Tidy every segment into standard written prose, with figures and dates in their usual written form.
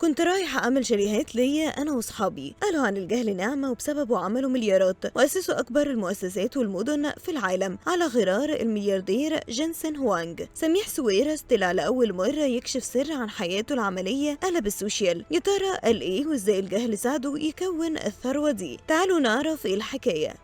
كنت رايحة أعمل شاليهات ليا أنا وصحابي، قالوا عن الجهل نعمة وبسببه عملوا مليارات وأسسوا أكبر المؤسسات والمدن في العالم على غرار الملياردير جينسن هوانج. سميح سويرس طلع لأول مرة يكشف سر عن حياته العملية قلب السوشيال. يا ترى قال إيه وإزاي الجهل ساعده يكون الثروة دي؟ تعالوا نعرف إيه الحكاية.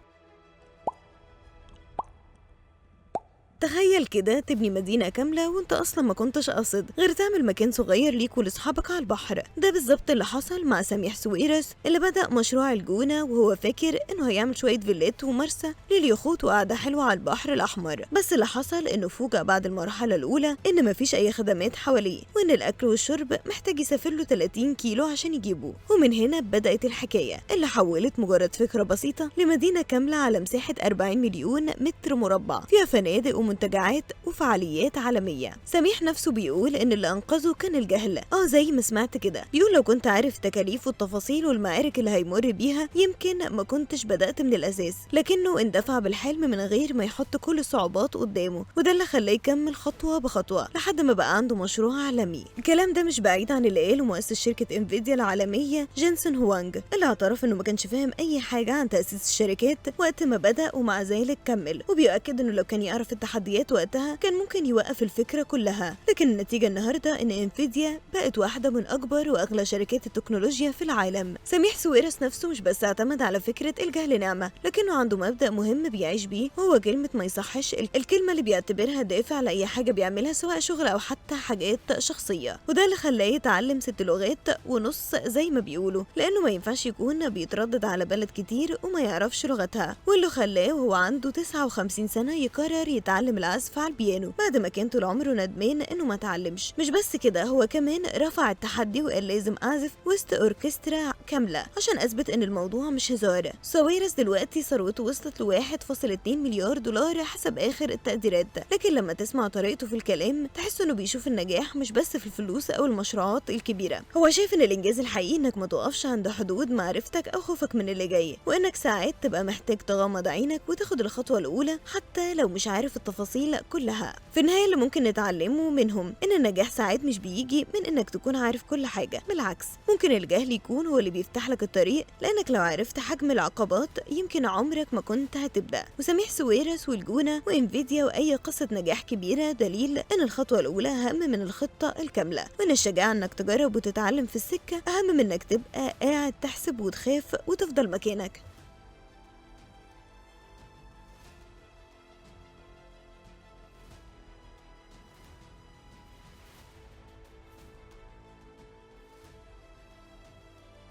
تخيل كده تبني مدينة كاملة وانت اصلا ما كنتش قاصد غير تعمل مكان صغير ليك ولاصحابك على البحر. ده بالظبط اللي حصل مع سميح سويرس اللي بدأ مشروع الجونة وهو فاكر انه هيعمل شوية فيلات ومرسى لليخوت وقعدة حلوة على البحر الأحمر. بس اللي حصل انه فوجئ بعد المرحلة الأولى ان مفيش أي خدمات حواليه وان الأكل والشرب محتاج يسافر له 30 كيلو عشان يجيبوه. ومن هنا بدأت الحكاية اللي حولت مجرد فكرة بسيطة لمدينة كاملة على مساحة 40 مليون متر مربع فيها فنادق ومنتجعات وفعاليات عالمية. سميح نفسه بيقول ان اللي انقذه كان الجهل. زي ما سمعت كده، بيقول لو كنت عارف تكاليف والتفاصيل والمعارك اللي هيمر بيها يمكن ما كنتش بدأت من الأساس، لكنه اندفع بالحلم من غير ما يحط كل الصعوبات قدامه، وده اللي خلاه يكمل خطوة بخطوة لحد ما بقى عنده مشروع عالمي. الكلام ده مش بعيد عن اللي قاله مؤسس شركة انفيديا العالمية جينسن هوانج، اللي اعترف انه ما كانش فاهم اي حاجة عن تأسيس الشركات وقت ما بدأ ومع ذلك كمل، وبيؤكد انه لو كان يعرف التحديات وقتها كان ممكن يوقف الفكرة كلها. لكن النتيجة النهاردة ان انفيديا بقت واحدة من اكبر واغلى شركات التكنولوجيا في العالم. سميح سويرس نفسه مش بس اعتمد على فكرة الجهل نعمة، لكنه عنده مبدأ مهم بيعيش بيه، وهو كلمة ما يصحش، الكلمة اللي بيعتبرها دافع لأي حاجة بيعملها سواء شغل او حتى حاجات شخصية. وده اللي خلاه يتعلم 6 لغات ونص زي ما بيقولوا، لانه ما ينفعش يكون بيتردد على بلد كتير وما يعرفش لغتها، واللي خلاه وهو عنده 59 سنة يقرر يتعلم العزف على البيانو بعد ما كان طول عمره ندمان انه ما اتعلمش. مش بس كده، هو كمان رفع التحدي وقال لازم اعزف وسط اوركسترا كاملة عشان اثبت ان الموضوع مش هزار. سويرس دلوقتي ثروته وصلت ل 1.2 مليار دولار حسب اخر التقديرات، لكن لما تسمع طريقته في الكلام تحس انه بيشوف النجاح مش بس في الفلوس او المشروعات الكبيرة. هو شايف ان الانجاز الحقيقي انك ما توقفش عند حدود معرفتك او خوفك من اللي جاي، وانك ساعات تبقى محتاج تغمض عينك وتاخد الخطوة الاولى حتى لو مش عارف التفاصيل كلها. في النهاية اللي ممكن نتعلمه منهم ان النجاح ساعات مش بيجي من انك تكون عارف كل حاجة، بالعكس ممكن الجهل يكون هو اللي بيفتح لك الطريق، لانك لو عرفت حجم العقبات يمكن عمرك ما كنت هتبدأ. وسميح سويرس والجونة وانفيديا واي قصة نجاح كبيرة دليل ان الخطوة الاولى اهم من الخطة الكاملة، وان الشجاعة انك تجرب وتتعلم في السكة اهم من انك تبقى قاعد تحسب وتخاف وتفضل مكانك.